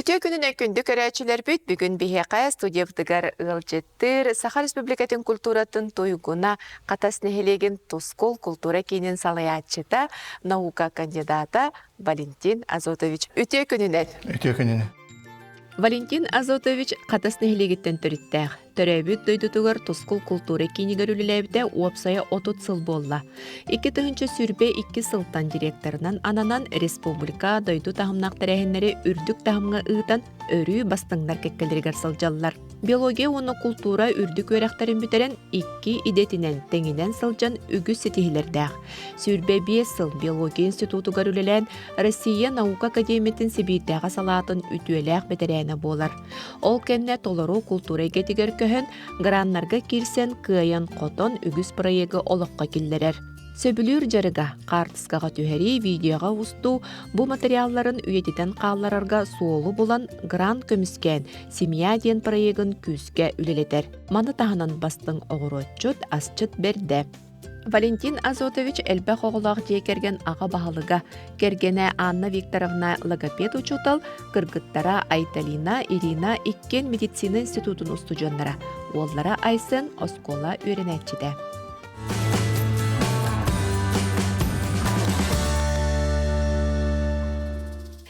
Үтө күнүнө күндү көрәчилер бүт бүгүн бихеқа студиябытыгар ылжеттыр Саха Республикатын культуратын туйгуна катас нехелеген тускол культура кейнен салаячыта наука кандидата Валентин Азотович. Үтө күнүнө. Валентин Азотович катас нехелегеттен төрүттәк. Төрөбүт дойдутугар тускул культура кейнигер үлелебде уапсая отут сыл болла. 2 сүрбе 2 сылтан директорынан ананан республика дойду тахымнак тәрәһеннәре үрдүк тахымга ыытан өрү бастыңдар кеккелергер сылжаллар. Биология оны культура үрдүк өрәхтәрен бүтерен 2 идетинен теңинен сылжан үгүс сетихилердәк. Сүрбе 5 сыл биология институтугар үлелән Россия наука академиятын себиттәгә салатын үтүеләк бетерәне болар. Ол кенне толору культура гетигер көһөн граннарга кирсен кыян котон үгүс проеги олоққа киллерер. Сөбүлүр жарыга, картыскага түһәри видеоға усту бу материалларын үйетитен қалларарга суолу булан грант көмүскән семья диен проегін күзге үлелетер. Маны таханан бастың оғыротчут асчыт берде. Валентин Азотович элбе хоголақ жекерген аға бағалыға кергене Анна Викторовна логопед учутал, кыргыттара Айталина Ирина иккен медицина институтын устужоннара. Оллара айсын оскола үйренетчиде.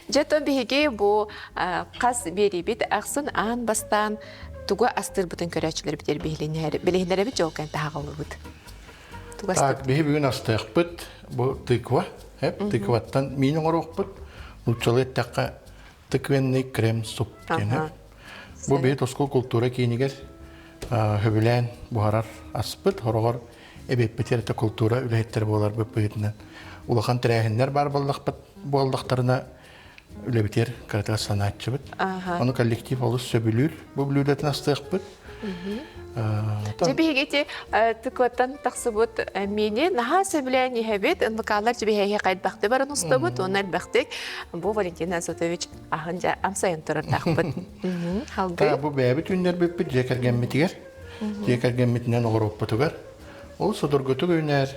Жеттон биһиги бу қас берибит ақсын аан бастан туга астыр бутын көрәчилер битер билеһиннәре бит жолкан тагылыр бут. Так, биһи бүгүн астыакпыт, бу тыква, тыкваттан минин орокпыт, нучалет такка тыквенный крем суп кене. Бу биһи тоскул культура кейнигер хөбүлән бухарар аспыт, хорогор эбеппетерте культура үләһеттер болар бу быйтынан. Улахан тирәһеннәр бар болдактарына үлебитер каратага санатчыбыт. Аны коллектив олус сөбүлүр, бу бүлүләтен астыакпыт. Жебегете тыкваттан тақсыбыт мені наха сөбілән ехебет, ұнлықалар жебегеге қайдбақты барын ұстабыт, оны әлбәқтік бұл Валентин Азотович ағынжа амсайын тұрыр тақпыт. Халғы? Бұл бәбіт үнлер бөппіт, жекергенметігер, жекергенметінен оғыр оппытығар. Ол сұдыргөтіг өнер,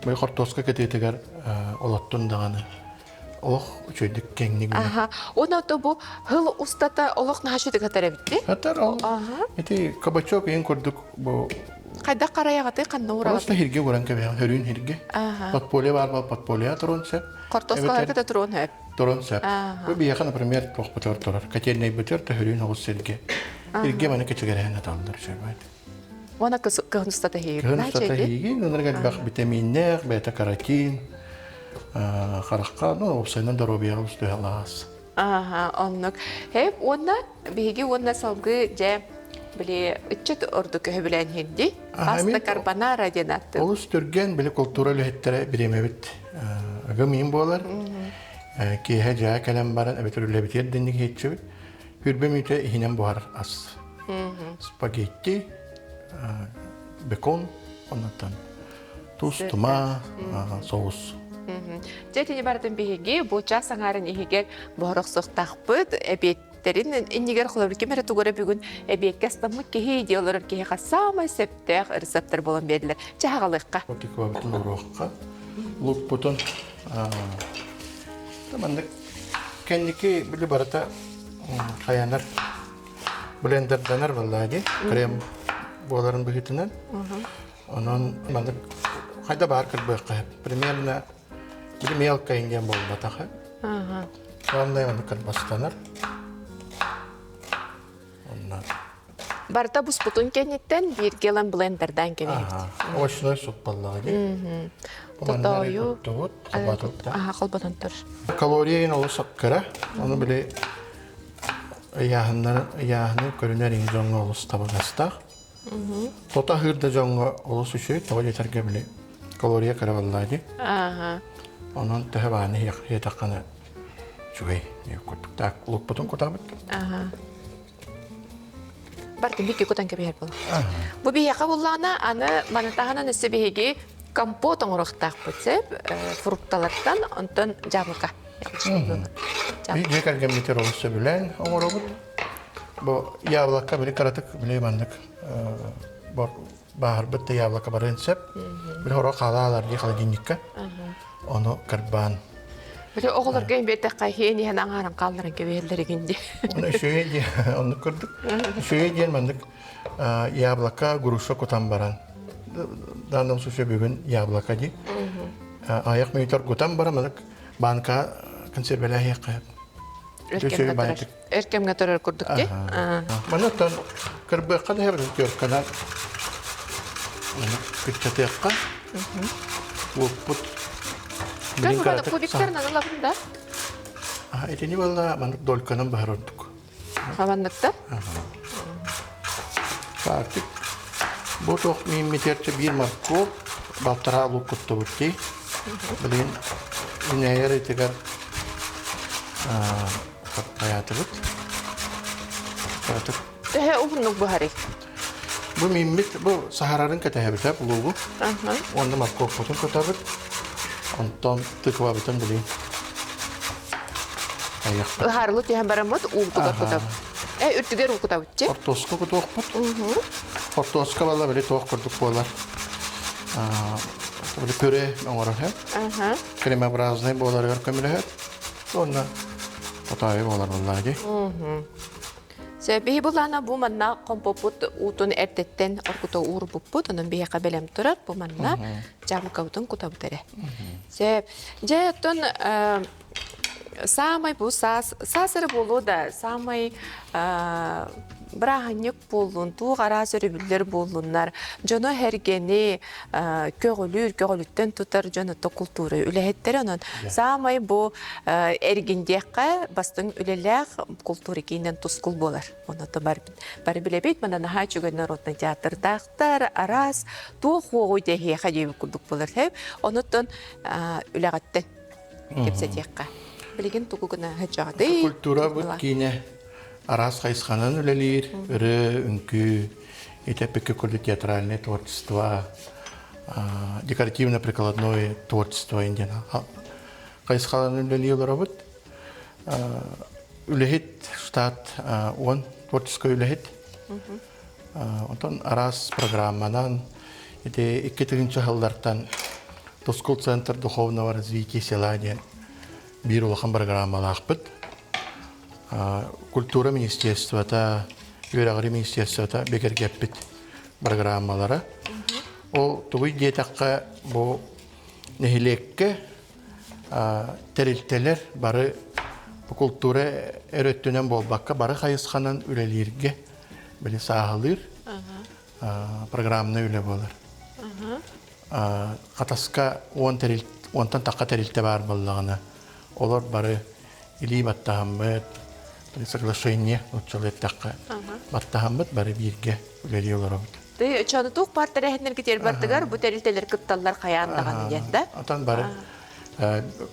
бұл қортосқа кететігер олаттың дағаны. Олық үчөйдік кеңнік. Оны өті бұл ғыл ұстата олық нағашыдық атар әбітті? Атар ол. Эти кабачок ең көрдік бұл... Қайда қараяғаты қанна ұрағаты? Просто хирге көрін кәбеян, хөрін хирге. Подполе бар ба, подполея тұрын сәп. Қортосқаларға да тұрын әп? Тұрын сәп. Бұл бияқа, например, тоқ бұтар тұрар. Кәтеліней бұтар, та хөрін оғыз сәрге. Хирге мәні кәчігәрәйін аталындар шәрбайды. Оны кығын ұстата хейгі? Кығын ұстата хейгі, нұнырға бақ витаминнер, бета-каротин, қараққа, опсайнан дәробия ұсты алағыз. Оннық. Хеп, онна, бейге онна салғы жа біле үтчет орды көһі білән хенді, паста карбонара ден атты. Ол үстірген біле культура лөхеттері біремебіт ғымейін болар. Кейхе жа кәлем барын әбет үрләбетер деннік хетчебіт. Хүрбе мүйті ихінен бұхар ас. Спагетти, бекон, оннаттан туз, тума, соус. Жетіне бардың бейге, бұлча саңарын егер бұғырық соқтақпыд, әбеттерін инегер құлабыр кемері тұғыры бүгін әбетке астамы кеге идеялар кеге қасамай сәптәқ рецепттер болын берілер. Жағалыққа? Отикова бүтін ұрыққа. Лук бұтын тамандық кәнеке білі барата қаянар блендерданар валлади, крем боларын бұғытынан. Onun mandık hayda бар кырбыкка. Примерно bir мелко инген болду таха. Сондай аны кырбастанар. Оннан. Барта бус бутун кенеттен bir gelen blenderdan келет. Ошной суп баллагы. Тотою. Калбатта. Калбатан тур. Калорияны олсак кара. Аны биле яһны көрүнөр иңжоңго олс табагаста. Тота хырда жоңго олос үшөй тооле терге биле калория караваллади. Онон тахабаны ятакана чугай так лук потом котабыт. Бартын бики котан кебер бол. Бу бияка буллана аны манатагана несебеге компот оңрохтак бутсеп фрукталардан онтон жабылка. Би жекерге метер олсы билен оңробут. Бу яблока биле каратык биле мандык. Bahar bette yavla kabaran sep, bir hora kalalar di холодильникка, onu karban Böyle oğullar gen bete kayhen yan angaran kaldırın kebirleri gindi. Onu şöyle diye onu kırdık. Şöyle diyemedik. Yablaka guruşa kotan baran. Dandan suçu bugün yablaka di. Ayak meytar kotan baramadık. Banka konserveler yakayıp. Erkem gatarar kurduk ki. Manatan kırbı kadar her diyor kadar. Küçük yakka. Bu put. Kan bana kubikler nanı lafında. Ini valla manuk dolkanın bahar olduk. Havanlıkta. Artık bu çok mimiterçe bir marko baltara alıp kuttu butti. Bilin üneyler itigar hayatı bit. Artık He uğunluk bu hari. bu mimit bu Sahara'nın katahebite buluğu. Onda marko kutun kutabit. Ondan tıkva bitin bilin. Ayak. Harlı tihan baramut uğutukar kutab. Ürtüger uğukutab ütçe. Ortoska kutuq bit. Ortoska valla böyle toq kurduk bolar. Böyle püre oğrar hep. Krema brazne bolar var kamera hep. Sonra otayı bolar vallahi. Sebebi bulana bu manna kompoput utun ertetten orkuta uğur buput onun bihe kabelem turar bu manna jabu kavutun kutabıtere. Seb jeton samay bu sasırı bolu da samay Brahanyık bolun, tuğ arazörü büller bolunlar, jono hergeni köğülütten tutar jono to kulturu ülehetleri onun. Samay bu ergindiyekka bastın üleler kulturu kinden tuskul bolar. Onu da bari bilebeyt mana naha çögen narodna teatr dağıtlar, araz, tuğ hoğuy dehiye xacevi kulduk bolar hep. Onu da ülegatten kepsetiyekka. Bilgin tuğuguna hıcadı. Kultura bu kine Aras Kayskan'ın ülelir, ünkü, etепеки театральное творчество, декоративно-прикладное творчество индена. Кайскал'ın üleliyorlar abut. Ülehit штат он творческое ülehit. Ondan Aras программадан ete 2000 yıllardan Тоскул центр духовного развития села ден bir улахан программалар бит. Культура министерствота, Юрагри министерствота бекер геппит программалары. Ол тугуй диетакка бу нехилекке терилтелер бары бу культура өрөттүнөн болбакка бары хайысханан үлелерге биле сахалыр программаны үле болар. Катаска онтан такка терилте бар боллагына олар бары или баттахаммет соглашение училеттакка баттахаммет бары бирге үлелиyorlar. Ты чаны тук партер эхнер кетер бартыгар бу терилтелер кытталлар каяндаган диенде. Атан бары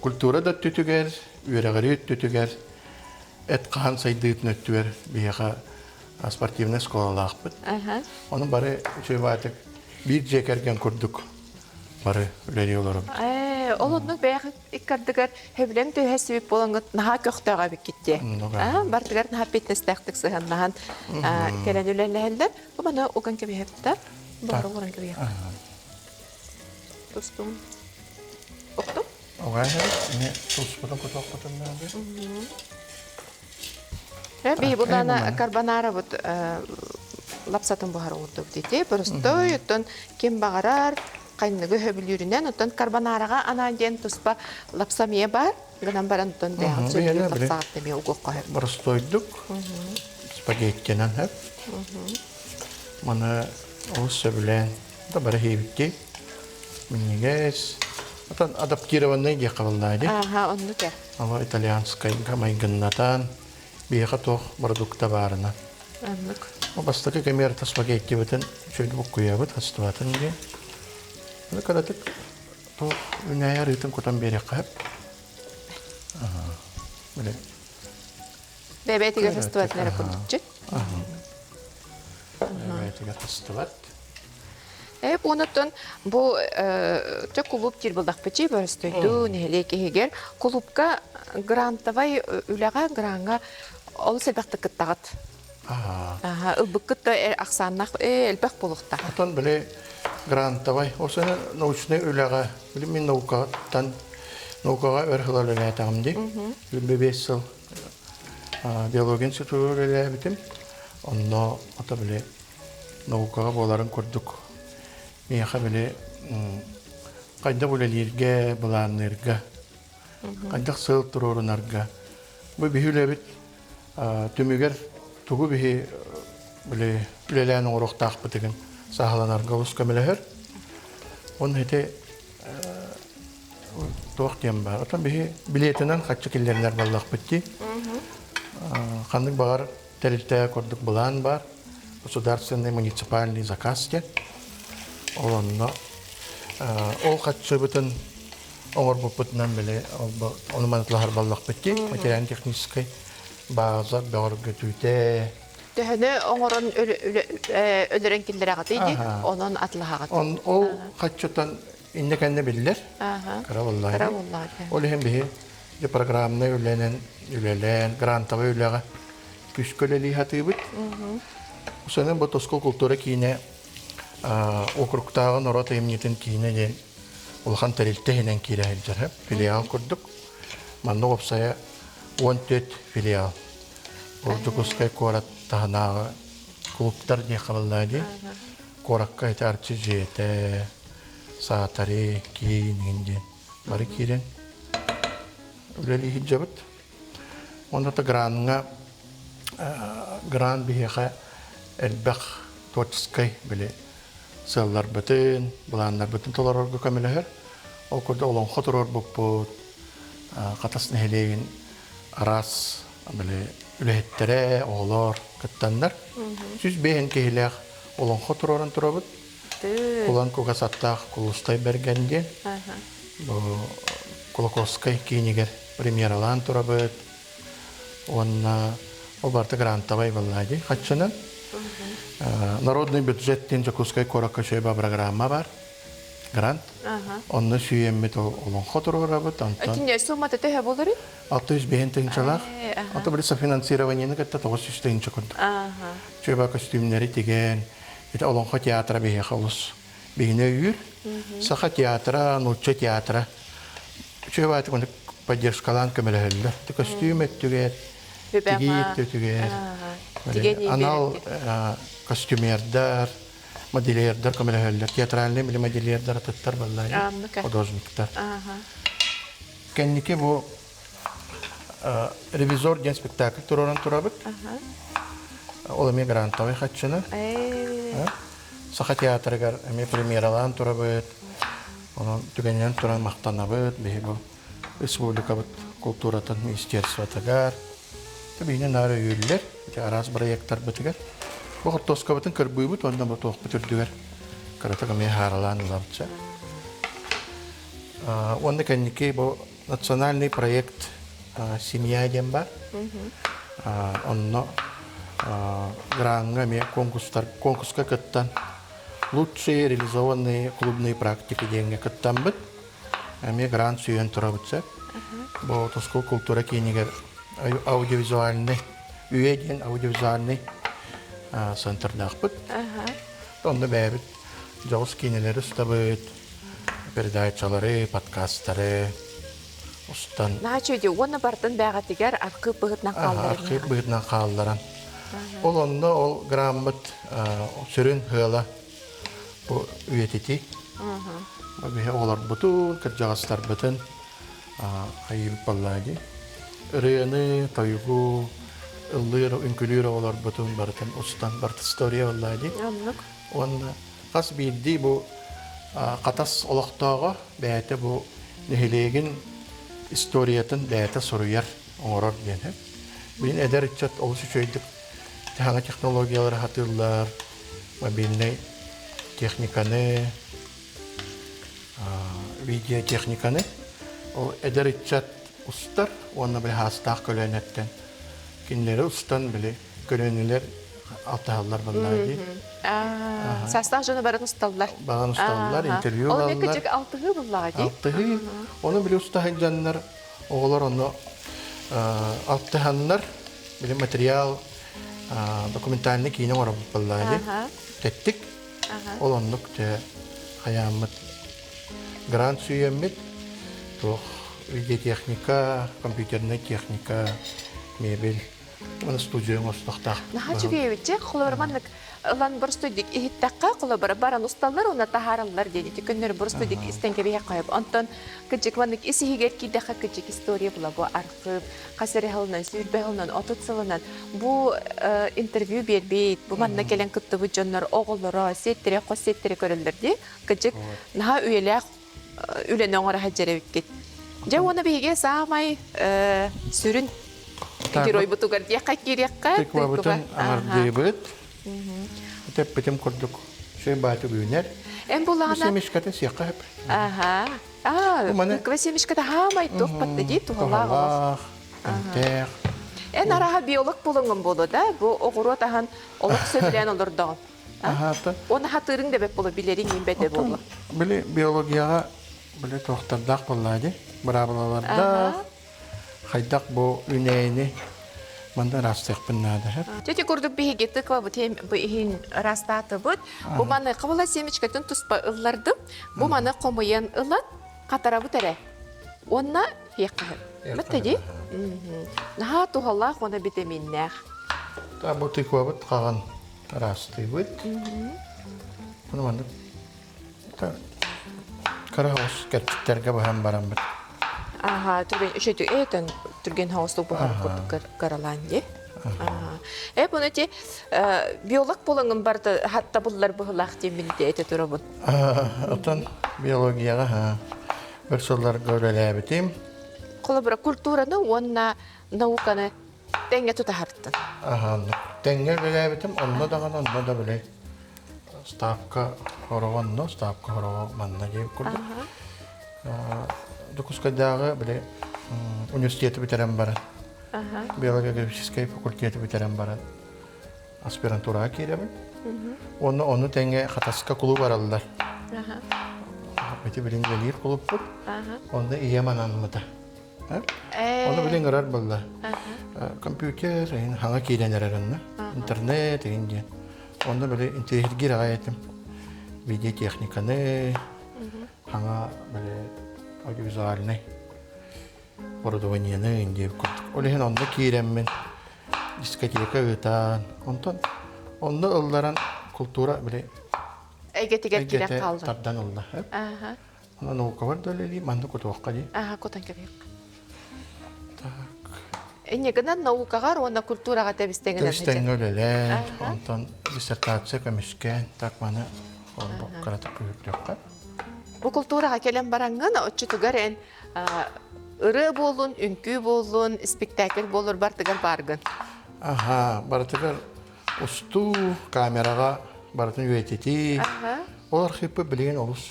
культура да түтүгер, үрәгәри түтүгер, эт кахан сайдыт нөттүер бияга спортивный школалар бит. Onun бары чөбатык бир жекерген курдук бары үлелиyorlar. Олонну бәяқ иккардыгар хевлен төһәсибип болонгот наһа көхтәгә бик китте. Бартыгар наһа питнестәхтик сыһаннаһан келән үләләһәлләр. Бу мана оган кеби хәптә. Бары уран кеби. Тустум. Окту? Оган не туспутан коток потан нәбе. Би будана карбонара вот лапсатын бахар урды дите. Просто ютон кем багарар кайныгы хөбүлүрүнөн отон карбонарага анаден туспа лапсамия бар. Гынан баран отон дагы сөйлөп лапсаат деме угук кой. Барстойдук. Спагеттинен хеп. Мана осы белән да бары хебикке. Минегес. Отон адаптированный ди кабылдайды. Онну ке. Ала итальянскай гамайгыннатан бияга тох продукта барына. Аннык. Бастыры камерата спагетти бутен шөйдүк куябыт хастуатын ди. Bunu kadar tık, o ünlüye ritim kutan bir yakap. Böyle. Bebetiga festival nere kurdukçu? Bebetiga festival. Hep unutun bu çok kulüp tirbıldak peki börstüydü neheleki heger kulüpka grantavay ülaga granga olu selbakta kıttağıt. Ilbıkkıtta aksannak elbek bulukta. Atan böyle grantavay, o sene naучный ülaga, bilim min naukatan наукага өрхлар ләтәмди. Бебесел биология институты ләбитем. Онно ата биле наукага боларын көрдүк. Мияха биле кайда булелерге, буланырга. Кайда сыл турорунарга. Бу бихүләбит түмүгер тугу бихи биле үлелән орохтак битеген сахаланарга ус көмеләһәр. Он хете тоқтем бар. Атан бихи билетинен хатчы киллерлер баллак битти. Хандык багар терилтә көрдүк булан бар. Государственный муниципальный заказ те. Олонно ол хатчы битен оңор бупутнан биле оны манатлар баллак битти. Материал технический база бәргә түтә. Төһөнө оңорон өлөрен киллер агатыйды, онон атлахагат. Ол хатчытан иннекенне биллер. Кара валлаһи. Ол hem бихи de программны үлелен грантовый үлеге күскөлели хатыбыт. Усанын бу тоскол культура кийне округтагы народ эмнетин кийне ден улхан терилтехинен кирәһелдер. Филиал курдук. Манны опсая 14 филиал. Ордукускай корат тахнага клубтар не хабаллади. Коракка тарчы жете саатари кийинден бары кирен. Үлели хиджабыт. Онда та гранга гран бихеха элбах творческой биле сыллар бөтен, буланнар бөтен толарга камеләһәр. Ол көрдә олон хоторор буппут. Катасны хелеген арас биле үләһеттере олар кыттаннар. Сүз бен кеһләх олон хоторорын турабыт. Улан кугасаттах кулустай бергәнде. Бу Колокоской кинигер премьералан турабыт. Он обарта грантовый валлади. Хатчынан народный бюджеттен Жакускай коракка шөйба программа бар. Грант. Онны сүйеммет олон хоторорабыт. Атинне сумматы төһө булыр? 600 тыгынчалар. Ата бир софинансированиены кытта 900 тыгынча көрдүк. Шөйба костюмнери тиген. Это олон театра бие халус. Бигне үйүр. Саха театра, ночча театра. Шөйба аты кондук поддержкалан көмөлөһөллөр. Костюм эттүгер. Тигит түгер. Анал костюмердар, модельердар көмөлөһөллөр. Театральный биле модельердар аттар баллар. Художниктар. Кеннике бу ревизор ден спектакль туроран турабыт. Ол эме грантовый хатчыны. Саха театрыгар эме премьералан турабыт. Онун түгенен туран мактанабыт. Бу республика культуратын министерствотагар. Табине нары үйүллер. Арас проекттар бытыгар. Бу тоскабытын кырбыйбыт, ондан бу тоқ бүтүрдүгөр. Каратага ме харалан лапча. Онда кеннике бу национальный проект «Семья демба». Онно гранга ме конкурска кыттан лучшие реализованные клубные практики деньги кыттан бит. Ме грант сүйен турабытса. Бу тоскол культура кинигер аудиовизуальный үйеден аудиовизуальный центрдах бит. Онда бәбит жауыз кинелери стабыт. Передачалары, подкасттары устан. Начойди, оны бартын бәгатигер аркы быгытнан калдырын. Аркы быгытнан калдырын. Ол онда ол граммат сүрін хыла bu üyetiti. Бе олар бутун кыржагастар бутун айып баллади. Рыны тайгу ыллыр инкүлүр олар бутун бартын устан барт история баллади. Он кас бидди бу катас олоктого бәте бу нехилеген историятын бәте соруяр оңорор ден. Бин эдерчат олсы чөйдүк жаңа технологиялар хатырлар, мобильный техниканы, видеотехниканы, ол эдерчат устар, оны бил хастах көлөнөттөн. Кинлери устан били көлөнүлөр алтаалар баллайды. Састах жана барын усталлар. Барын усталлар, интервью алалар. Ол мекечек алтыгы буллагы. Алтыгы. Оны били устахын жаннар, оголор оны алтыханнар били материал документальный кино var баллайды. Теттик. Олондук те хаямыт грант сүйеммит. Тох видеотехника, компьютерная техника, мебель. Оны студияң остақтақ. Наха чүгейбитче холобарманнык лан борстудик ихиттакка холобара баран усталлар уна тахараллар деди күннөр борстудик истенге бия кайып антон кыжык ваннык исихигер кидеха кыжык история була бу архив касери халынан сүрбе халынан отутсылынан бу интервью бербейт бу манна келен кытты бу жоннор оголлоро сеттере косеттере көрөлдөрдү кыжык наха үелек үлене оңора хаджеребиккет же уна биге саамай сүрүн герой бутугар дияка кирекка Тыква бутын аңар дейбіт. Теп бітім күрдік. Шей баты бүйінер. Эм булана. Семешкатын сияққа әп. Ага. Тыква семешката хамай тоқпатты дей туғалақ. Туғалақ, әмтек. Эн араға биолог болыңын болу да, бұл оғыру атаған олық сөйлен олырдығын. Оны хатырың да бәп болу, білерің ең бәді болу. Білі биологияға білі тоқтардақ болады. Бұрабылаларда. Хайдақ бұл үнәйіні манда растық бұннады. Тети көрдік бейге тыква бұл ең растаты бұд. Бұл маны қабыла семечкатын тұспа ұлларды. Бұл маны қомыен ұлат қатара бұд әрі. Онна еққығын. Мүтті де? Наға туғалақ оны бітеменнәқ. Бұл тыква бұд қаған расты бұд. Бұны манда қарағыз кәттіктерге бұған барам бұд. Ага, түрген үшеті әйтін түрген хауыстық бұғар қаралан де. Бұны те биолог болыңын барды хатта бұллар бұғылақ демілді әйті тұры бұн. Отан биологияға бір солар көрелі бітім. Қолы бұра культураны, онына науканы тәңе тұта харттын. Тәңе білі бітім, онына даған онына да білі. Ставка хорағанны, ставка хорағы манна дейіп көрді. Докускадағы біле университеті бітерен барад. Биология-графический факультеті бітерен барад. Аспирантураға керебін. Оны тәңе қатасқа құлы баралдар. Бәті білін велер құлып бұд. Оны ие мананмыда. Оны білін ғырар болды. Компьютер, хаңа кейденер әрінна. Интернет, оны білі интернетгер ағайетім. Видеотехниканы, хаңа білі аудиовизуальный оборудованияны индеп көрдік. Олеген онда кейреммен дискотека ұтан. Онда ұлдаран культура біле Әйгетігер керек қалды. Тардан ұлда. Она наука бар дөлелі, манды көтуаққа дей. Көтен керек. Негінен наукағар, оны культураға тәбістеңін. Тәбістеңін өлелен, онтан диссертация көмішкен, так маны қаратып көйірдіққа. Бұл культураға келен бараңын, отчытығар ән ұры болын, үнкі болын, спектакль болыр бартығар барғын. Бартығар ұсту камераға бартын үйететі. Ол архипі білген олыс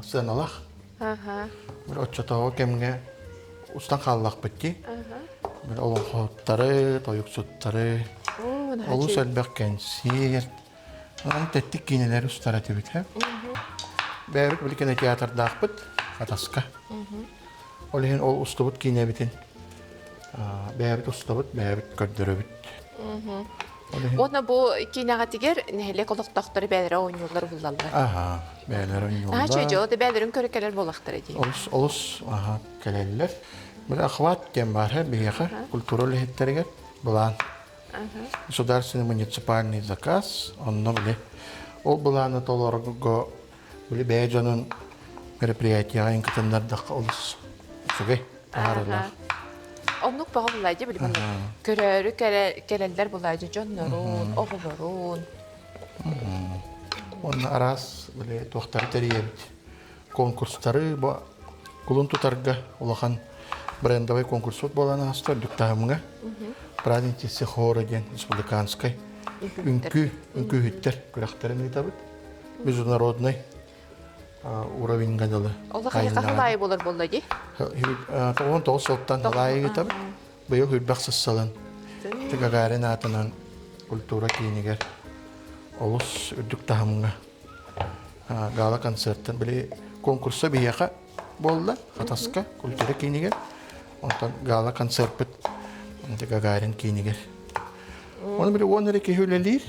сыналақ. Бір отчытығы кемге ұстан қалылақ бітті. Бір олың қоттары, тойық сұттары, олыс әлбәқ кәнсер. Оның тәттік кейнелері ұстары тебет. Бәбіт білікені театрдақ бұд, қатасқа. Олеген ол ұстыбыт кейіне бітін. Бәбіт ұстыбыт, бәбіт көрдірі біт. Оны бұл кейінаға тегер, нәхелек олықтақтары бәлері ойнылар бұлалар. Бәлері ойнылар. Чөйді, оды бәлерін көрекелер болақтары дейін. Олыс кәлелілер. Бір ақват дем бар, бейеқі, культуралы хеттерігер бұлан. Государственный муниципальный заказ, онны біле. Ол бұланы толарғы Были бәйджанын мероприятияға инкатындардаққа олыс. Сөге, тағарылар. Оннық баға бұлайды білі бұны. Көрәрі кәрелдер бұлайды жоннарун, оғыларун. Оны арас біле тоқтары тәрейебіт. Конкурстары құлын тұтарға олақан брендовай конкурсот боланы астар дүктағымға. Прадентесі хоры ден республиканскай. Үнкі хүттер күрақтарын етабыт. Международный уровень гадалы. Олы қайқақылай болыр болды де? Тоғын тоғы соттан лайы етіп, бұйы хүлбәқ сыссалын. Тігағарын атынан культура кейінігер. Олыс үрдік тағымға гала концерттен біле конкурса бейеқа болды, қатасқа культура кейінігер. Онтан гала концерт біт, тігағарын кейінігер. Оны біле оныры кейхөлелер.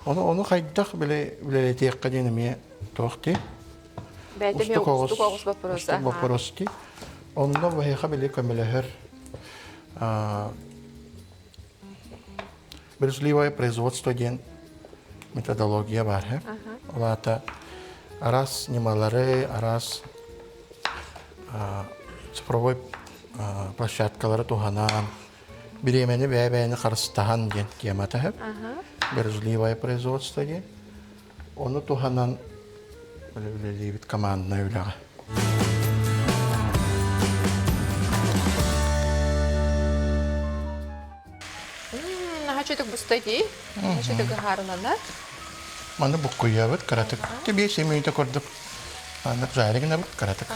Оны қайдақ біле текқа денеме тоқты. Бәйтеме устук огус вопрос. Устук вопрос ди. Онно вахиха биле көмеләһәр. Берзливое производство ден методология бар. Олата арас немалары, арас цифровой площадкалары туханан, биремени бәйбәйни қарыстахан ден кемата хеп. Берзливое производство ден. Оны туханан билебит командна үләгә. Хачыдык бустади. Хачыдык гарылана. Маны буккуябыт каратык. Тебе семейте көрдүк. Аны жайлыгына бут каратык.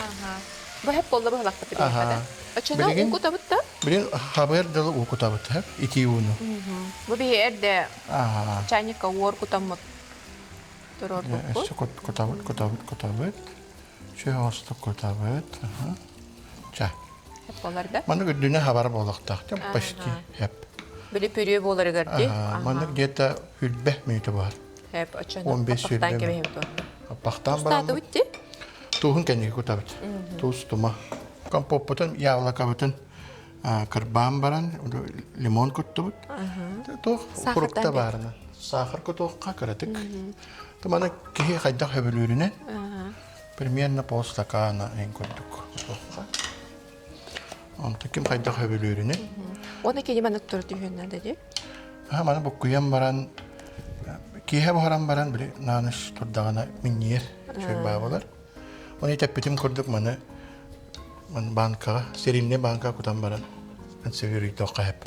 Бу хеп болду бу лакта билебит. Ачана укутабыт да? Билин хабар далы укутабыт хеп. Итиуну. Бу биерде чайника вор кутамыт. Турор бу. Эссе кутабыт. Чөһөстө кутабыт. Ча. Хеп боларда. Маны гүдүнө хабар болуктак. Почти хеп. Били пүрү болар гәрди. Маны где-то хүлбе мүйтө бар. Хеп ачана. 15 пактан кебем ту. Пактан бар. Статы үтти? Туһун кенеге кутабыт. Туус тума. Компоппутун явла кабытын кырбан баран, лимон куттубут. Тух фрукта барына. Сахар кутуққа каратык. Туманы кихи хайда хөбөлүрүнен. Примерно полстакана эн куттук. Онта ким хайда хөбөлүрүнен. Оны кениманы турду жөннәдә ди. Маны букуян баран кихе баран баран биле наныш турдагана миннер чөй бабалар. Оны тәппетим курдук маны банкага, серинне банка кутан баран. Мен севери тока хеп.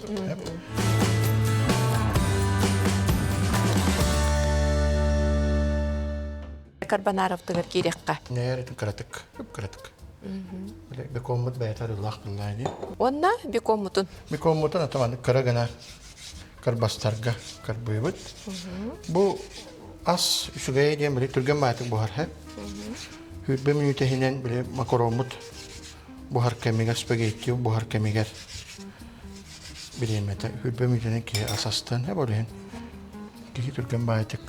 Карбонаров тыгыр кирекка. Нәр итен каратык. Биле бекомут бәйтәр Аллаһ биллаһи. Онна бикомутун. Бекомутан атаманы карагана карбастарга карбыйбыт. Бу ас үсүгәй дигән биле турган матык бухар хеп. Хүлбе минутәһенән биле макаромут бухар кемигә спагетти бухар кемигә билемәтә. Хүлбе минутәнән ки асастан хеп олен. Ки турган матык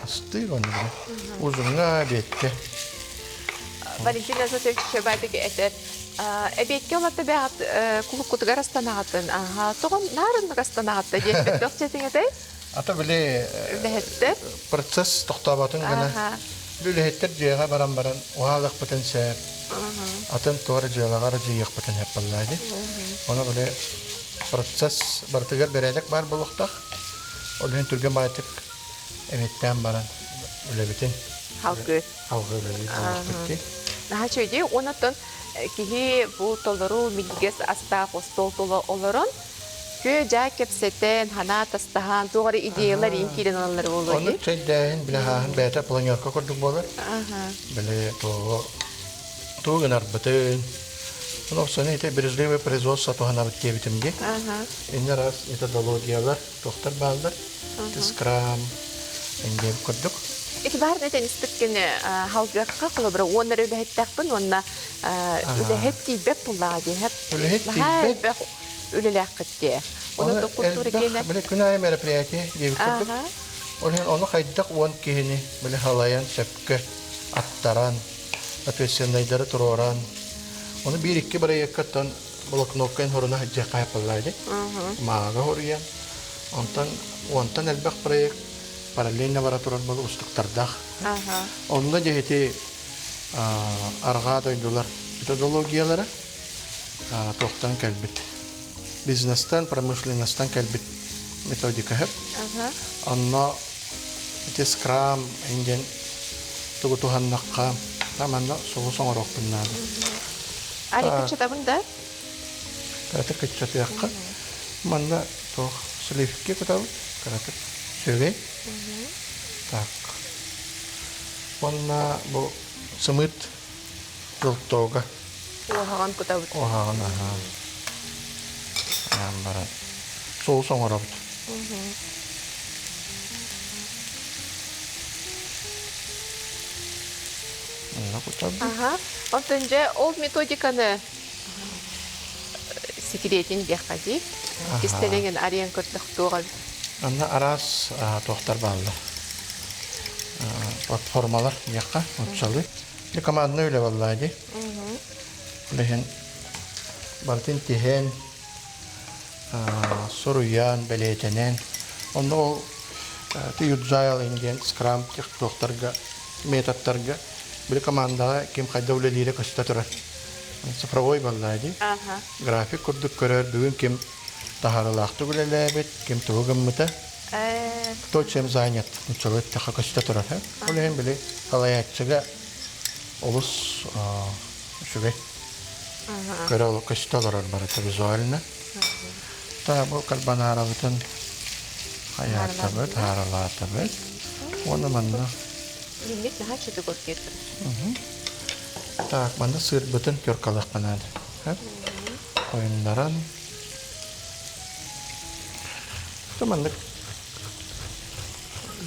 асты гонны. Узунга бетте. Валентина Зотевич байтык этер. Эбетке олатта бәгат кулук кутугар астанагатын. Тогон нарын астанагатта дип тохчетиңете? Ата биле процесс тохтабатын гына. Бүлеттер жега баран уалык потенциал. Атын тора желагар жыйык потен хеп баллайды. Оны биле процесс бартыгар берелек бар булуктак. Олен түргә байтык эметтен баран үлебитин. Халкы. Халкы үлебитин. Нахачыйди онотон кихи бу толору миггес аста хостол толо олорон кө жа кепсетен хана тастахан тугары идеялар инкирен алар болду. Оны чейден биле хан бета планёрка көрдүк болар. Биле то гынар битен. Оно сene ите берзливое производство то хана битке битимге. Инде раз методологиялар тохтар балдар. Скрам инде көрдүк. Итибар нетен испиткене халгакка кылыбыр оннары бәһәттәкпин онна үләһәтти бек буллага ди хәп бек үләләккәтте. Оны да культура гене. Биле күнәй мероприятие дип көрдүк. Оны хайдак он киһини биле халаян шәпкә аттаран профессионалдары туроран. Оны бир-ике проекттан блокнотка хорына хаҗа кайпаллайды. Мага хория. Онтан әлбәк проект параллельно лаборатория был устуктардах. Онда жеһети арга дойдулар методологиялары тохтан калбит. Бизнестен, промышленностен калбит методика хеп. Анна ите скрам инген тугутуханнакка таманна соңорок биннан. Али кичата бунда? Карата кичата якка. Манда то сливки кутабы. Карата сөге. Так. Онна бу сымыт жолтога. Охаган кутабы. Охаган. Амбара. Соңорок. Онтонже ол методиканы секретин дияқади. Кистелеген ариен көртіқ туған. Анна арас тоқтар балды. платформалар яққа отчалы. Де командны өйле баллайды. Лехен бартын тихен соруян белетенен. Онда ол түйүдзайл инген скрам техтоқтарға, методтарға бір командаға кем қайда өлелері көсті тұрар. Цифровой баллайды. График күрдік көрер, бүгін кем тахарылақты өлелебет, кем туғым мұта. Кто чем занят, человек таха көсті тұрар. Олеген біле қалаятчыға олыс шүгей. Көрі олы көсті олар барыты визуалына. Та бұл карбанара бұтын хаятта бұт, харалата бұт. Оны манна. Немет наға чөті көт кетір. Так, манна сыр бұтын көркалақ қанады. Ойындаран. Что манна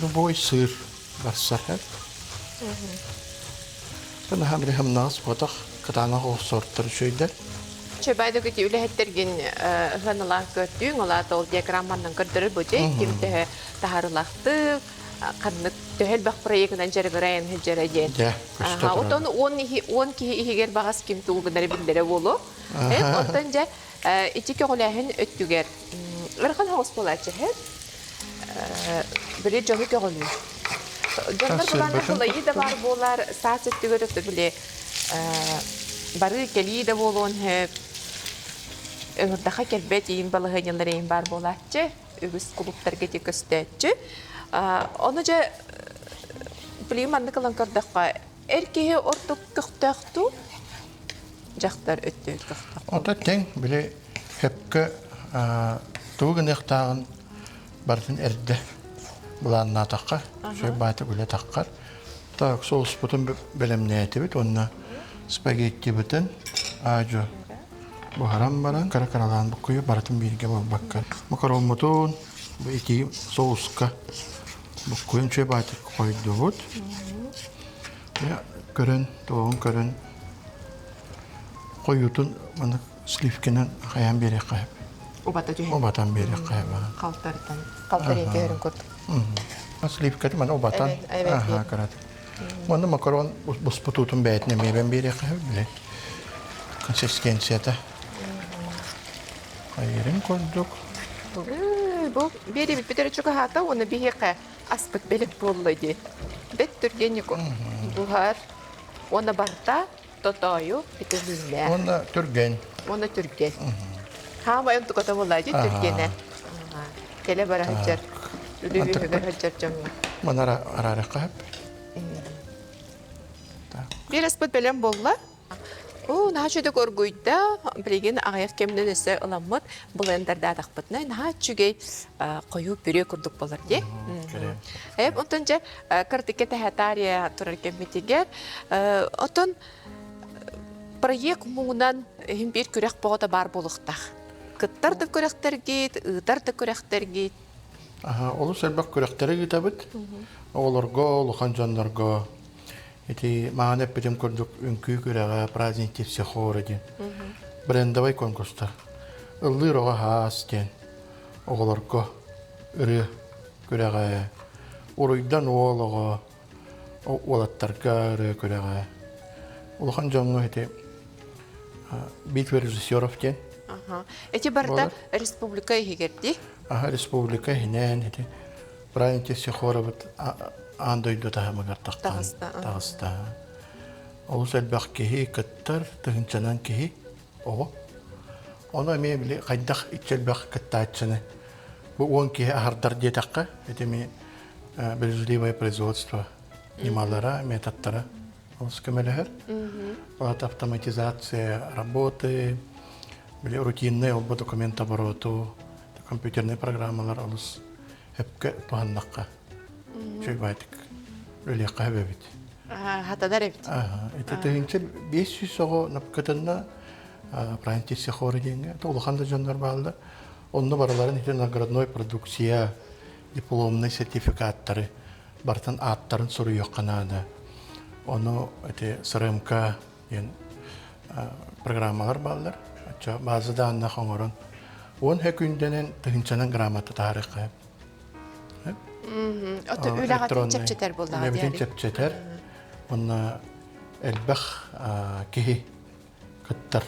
любой сыр барсар. Бұны хамри хамнағыз бұтақ катанақ ол сорттыр шөйді. Чөбайды көті үліхеттерген ғанылақ көттің, ола тол диаграмманның көрдірі бұджай, кемті тахарылақты, қанық төхел бақ проектінен жарғырайын жарайын. Отын 10 кей егер бағас кемті ұлғынары білдері болу. Оттан жа, итеке ғолайын өттігер. Үрған хауыз болачы, біле жоғы көғылу. Жондар бұланы қолайы да бар болар, саат өттігер өтті біле бары келі да болуын ұрдаға келбет ең балығы елдері ең бар болатчы, үгіз клубтарға де көстетчі. Оны жа білейім анды қылын көрдіққа әркеге ортық күқтіқту жақтар өтті күқтіқ. Ота тең біле хепкі туғын еқтағын бардың әрді бұланына таққа, шөй баты біле таққар. Так, соғыс бұтын білімне әті біт, онына спагетти бұтын, ажу бұхарам баран, кара-каралан бұққойы баратын берге баққар. Макарон мұтын, бұл еті соғысқа бұққойын шөй баты қойды бұд. Көрін, тоғын көрін, қойытын, мұны сливкенен қаян бере қайып. Обатан бере қайып. Қалтарен көрін көрді. Сливкеті мұны обатан. Қарады. Мұны макарон бұспұтутын бәйтіне мейбен бере қайып біле. Консистенцията. Қайырын көрдік. Бұл бері бітері чүгі хата, оны бейеқі аспыт белік болыды. Бет түргені көм. Бұғар, оны барта, тотайы, бітіріліне. Оны түрген. Оны түрген. Хама өмті көті болады түргені. Келе бара хәджер. Үлі үйігер хәджер жамын. Мұны арары қайып. Bir aspet belem bolla. O naçıda korguyda bilgin ağayak kemden ise ılamıt blenderda daqpıtna naçıgey koyu püre kurduk bolar diye. Hep ondanca kartikete hatariya turarken mitiger. Oton proyekt muğundan hem bir kürek boğda bar boluqta. Kıttar da kürekter git, ıtar da kürekter git. Olu selbak kürektere gitabıt. Oğlarga, oluğan canlarga. Эти маанеп битем көрдүк үнкүй күрәгә праздниктер сехоры ден. Брендовый конкурстар. Ыллы рога хас ден. Оголорко үрі күрәгә. Уруйдан оолого олаттарга үрі күрәгә. Улахан жоңго эти битва режиссеров ден. Эти барда республика егерди. Республика хинен эти праздниктер сехоры бит андойду тахамагар тағыста. Ол сәлбәқ кеһи кыттар, тыгынчанан кеһи. Ого. Оны мен биле қайдақ итсәлбәқ кыттаатчаны. Бу он кеһи ахардар детаққа, этими бережливое производство немалара, методтара. Ол скамеләһәр. Вот автоматизация работы, биле рутинный ол документообороту, компьютерные программалар олус хепке туһаннаққа. Чөй байтык. Өлек қабы бит. Хатадар бит. Это тегенче 500 сого напкатына праздник хоры денге. Толықанда жандар балды. Онны бараларын ите наградной продукция, дипломный сертификаттары, бартан аттарын сору yoqqanada. Оны эти СРМК ен программалар балдар. Ача базада анна хоңорон. Он хекүнденен тегенченен грамота тарихы. Ото үлағатын чепчетер болды. Үләбетін чепчетер. Онна әлбәқ кеһи кыттар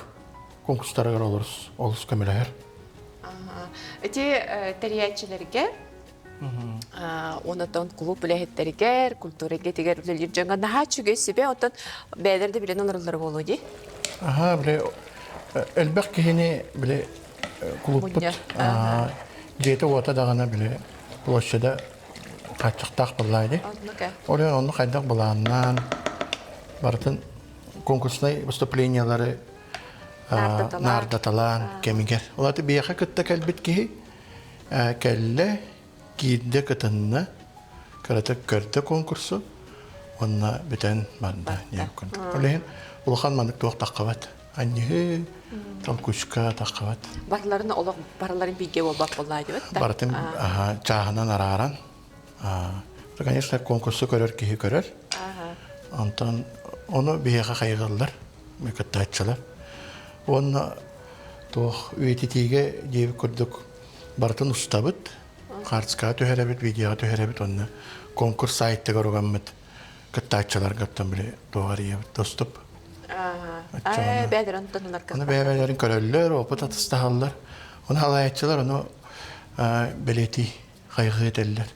конкурстарыгар олус көмеләһәр. Эти тәриячиләргә онотон клуб үләһеттерге, культураға тегер үлелер жаңа наһа чүгә себе отон бәдерде билен оларлар болу ди. Биле әлбәқ кеһине биле клубпут. Жете ота дагана биле площада качыктак буллайды. Олар онны кайдак булганнан бартын конкурсный выступлениялары нардаталан кемигер. Оларды бияха кытта кәлбит ки кәлле кидде кытынна карата көрдө конкурсу онна битен банда некон. Олен улхан манык туак таккабат. Анне там кучка таккабат. Барларын олог барларын биге болбак буллайды бит. Бартын чаханан араран. Конечно, конкурсу көрөр ки көрөр. Антон оны бияха кайгылдар. Мекаттачылар. Онна тох үетитиге дебі көрдік бартын ұстабыт, қартыска төһәрәбіт, видеоға төһәрәбіт, онна конкурс сайтты көргенміт, кыттачылар каптан біле тоғар ебіт, достып. Бәдір антонылар каптан. Оны бәдерін көрөлілер, опыт атыстағалар. Оны халайатчылар, оны білети қайғы етелілер.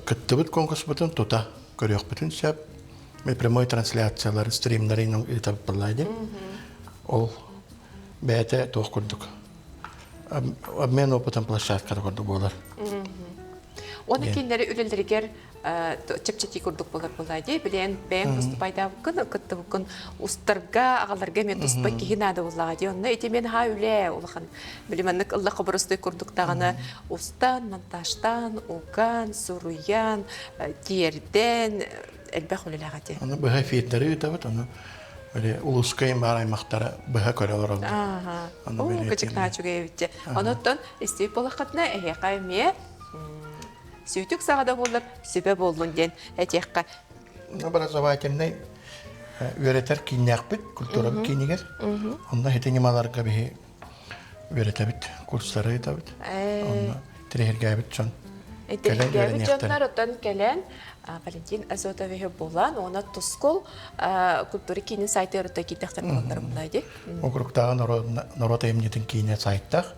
Кыттыбыт конкурс бұтын тута көрек бұтын сәп, прямой трансляциялар, стримларын етап бұлайды. Ол бәйті тоқ көрдік. Обмен опытын площадкада көрдік болар. Оны кейіндері үлелдергер чепчети көрдік болар болайды. Білен бәйін ұстыпайда бұқын, күтті бұқын ұстырға, ағаларға мен ұстыпай кейін ады болағады. Оны әйте мен ха үлі олған. Білеменік ұлы қыбырысты көрдік тағаны ұстан, монтажтан, уған, сұруян, тиерден, әлбәқ үлелағады. Оны бұға фейттері өтабыт, оны улускайын бар аймақтары бұға көрі олар олды. О, күчікна чүге өтті. Оныттан, істейіп болаққатына әйеқа әме сөйтік сағада болыр, сөбе болуын ден әтеққа. Бұра завайкемней өретер кейінек біт, культурабы кейінегер. Онда хетенемаларға бігі өретәбіт, курстары етәбіт. Онда тірегерге әбіт жон. Тірегерге жонлар оттан кәлен Валентин Азотове болан, оны тұскол культуры кейінен сайты ұрытта кейтақтар боландар бұлайды. Округтағы народ әйімнетін кейіне сайттақ,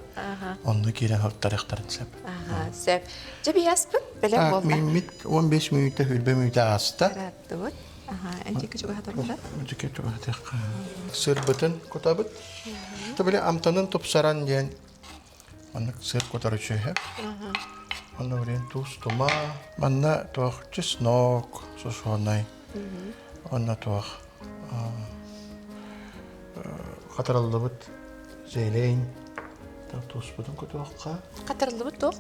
онды кейінен ұрттарықтарын сәп. Сәп. Жабы яспын, бәлем болма. Мемет 15 минуты, үлбе минуты асты. Ратты бұд. Әнтекі жүгі хатыр бұлда? Жүгі жүгі хатыр. Сыр бұтын көтабыт. Біле амтанын тұпсаран ден. Оны сыр көтары чөйі. Оны өрен туз тума. Манна туақ чеснок, сосуанай. Оны туақ қатырылды бұд, зейлейн. Туз бұдын көтуаққа. Қатырылды бұд тоқ?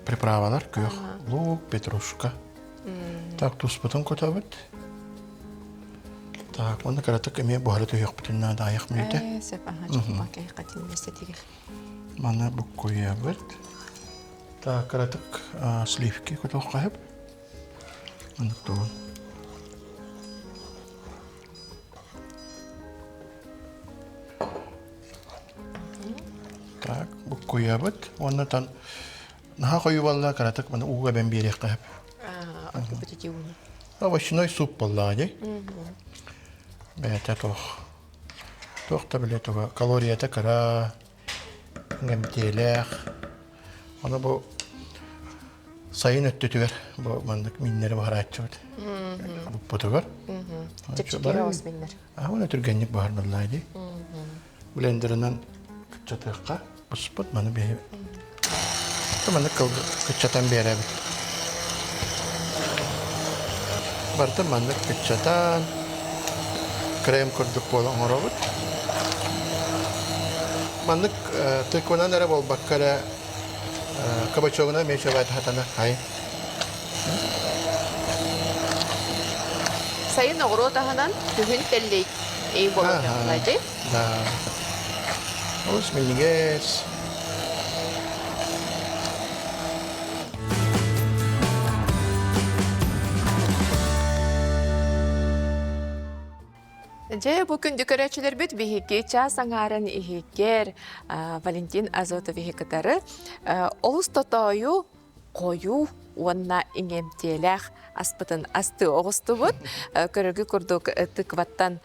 Приправалар көйіқ. Лук, петрушка. Так, туз бұдын көтабыд. Так, оны қаратық әме бұхары түйіқ бұтынна да аяқ мүйті. Сәп, жоқпақ әйқатын местетігер. Мана бұқ көйі бұд. Так, қаратық сливки көтуақ қайып. Оны тұғын. Так, бұқ көйі бұд. Оны тан наға қойы балла қаратық мана уға бән берек қайып. Аты бұтеті уны. Овощной суп баллади. Бәйті тоқ. Тоқта біле тоға калорията кара, ғемтелек. Оны бұл сайын өттетігер. Бұл мандық миннері бағар айтшы бұд. Бұл бұтығыр. Чепчекері ауыз миннер. Оны түргенник бағар баллади. Блендерінен күтчатыққа бұспыд. Маны бейі. Маны күтчатан бері бұд. Барды мандық күтчатан. Крем көрдік болан ғыра бұд. Мандық тыквынан әрі бол баққара кабачогына мейші бәді хатана. Сайын оғыру тағынан түхін тәллей ей болып яғылайды. Да. Олыс менігес. Же бүгін дүкөрәчілер бүт бігеге час аңарын ихекер Валентин Азотов ихекетары олыс тотойу қою онна иңемтелях аспытын асты оғыстыбыт көрігі күрдік тыкваттан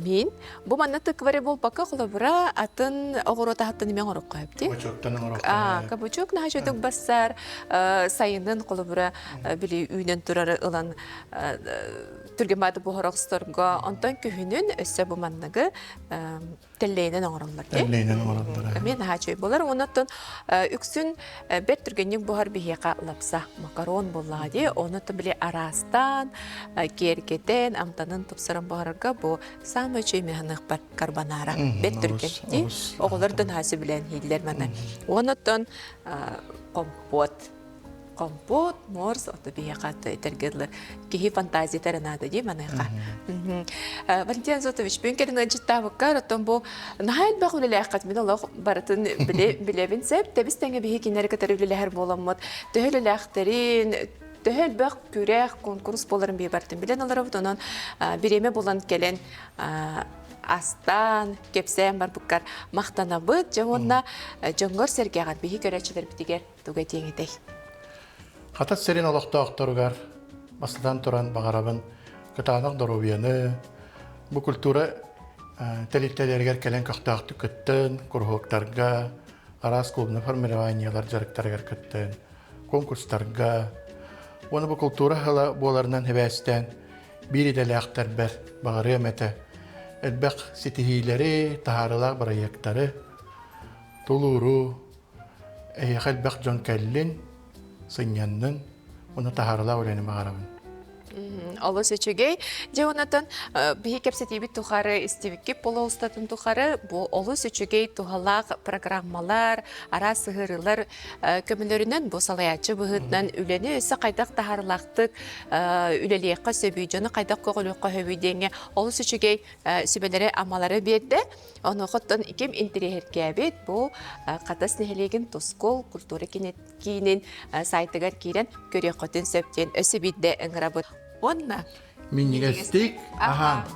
мен. Бұ манна тыквари бол бака құлабыра атын оғырота хаттан емен орық қойып, де? Кабучок наға жөтік бассар сайынын құлабыра білі үйнен тұрары ұлан түргемады бұғырақстырға онтан күйінін өсі бұ маннағы тәллейінен оңырылар, де? Тәллейінен оңырылар. Мен наға жөй болар. Онаттан үксін бәт түргеннен бұғар бігеға лапса макарон болады, оны біле арастан, кергеден, амтанын тұпсырын бұғарға бұл самы чөй механық бар карбонара. Бет түрген, оғылырдың хасы білен хейлер мәні. Онытын компот, морс, оты бейе қатты етергелі кейі фантазия тәрінады дей мәнайға. Валентин Зотович, бүйін келің әнжітті бұққар, оттан бұл нағайын бақ өлелі әққат, мен олық барытын білебін сәп, тәбіз тәңі бейі кенері кәтір өлелі әр боламыд, төхіл өлі әқтерін, төхіл бақ күрәқ конкурс боларын бей бартын. Білен олар бұд, онын біреме болан келен астан, кепсәйін бар бұққар мақтана бұд, жаңғынна жоңғыр сәргеғат бейі көрәтшілер бітігер түге теңедей. Қатат серин олықта оқтарығар, басылдан тұран бағарабын, күтанық дұрубияны, бұл культура тәлеттәлергер кәлен көқтақты күттін, күрғықтарға, арас клубны формированиялар жарықтарығар күттін, конкурстарға. Оны бұл культура хала боларынан хебәстен бір едәлі ақтар бәр бағары әмәті, әлбәқ сетихилері, тахарылақ бараяқтары, тұлыру, әйек әлбәқ жон кәлін, сыняннын, оны тахарыла өлені мағарабын. Олы сөчігей, де онатын бейі кәпсетейбі тұхары істевікке полы ұстатын тұхары, бұл олы сөчігей тұхалақ программалар, ара сығырылар көмілерінен бұл салаячы бұғытнан үлені өсі қайдақ тахарылақтық үлелеққа сөбейджоны қайдақ қоғылыққа хөбейденге олы сөчігей сөбелері амалары берді. Оны құттын икем интерьерге әбет, бұл қатас нәхелеген тұскол культура кейінен сайтығар кейден көре құттын сөптен өсі бейді әңірабыд. Онна? Минигастик, ахан.